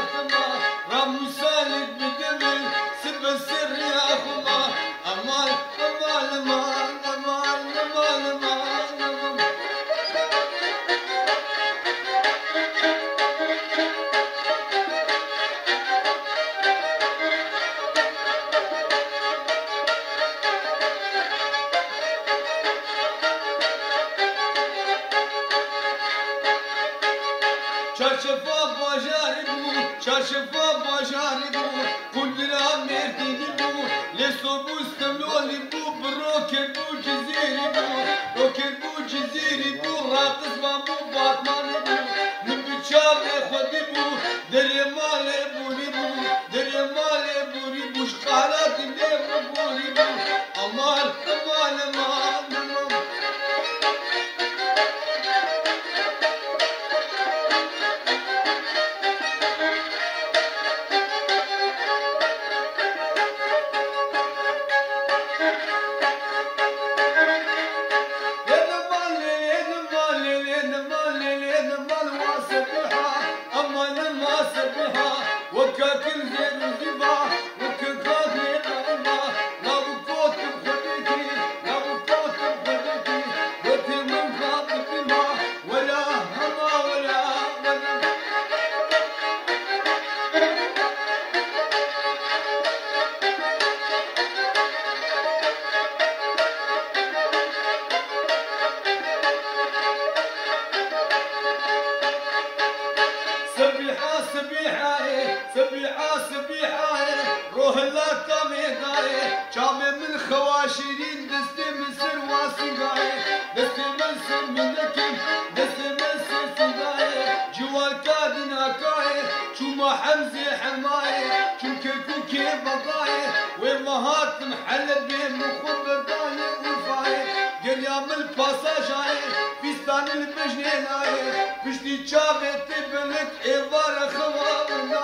فاطمة رامو سالك بدمل سب السر يا خما أمال أمال أمال أمال أمال أمال شاشفا بجاربو شاشفا بجاربو قدرة مردي بو لسو بوستملو لبو بروكن بو جزيري بو روكن بو جزيري بو راقص بو باطمان بو نبتشاب خودي بو دري مالي بوري بو دري مالي بوري بو شقالات دير بوري بو أمال أمال أمال أمال وكاكل زين وزبا وكاكل قربا لا بكوت بخديتي لا بكوت بخديتي وتمن خاطب ما ولا هما ولا غنم سبيحة سبيحة سبيحة سبيحة روح لا تميداي شامي من خواشيرين دستي من سر واسقاي دستي من سر منكم دستي من سر سقاي جوال كادنا كاي شوما حمزي حماي شو كيكو كيف بقاي ومهات محلد بين مخبر داي وفاي قال يا من الباساجاي فيستان البجنيناي بشتي شافي تبلك عبارة خوابنا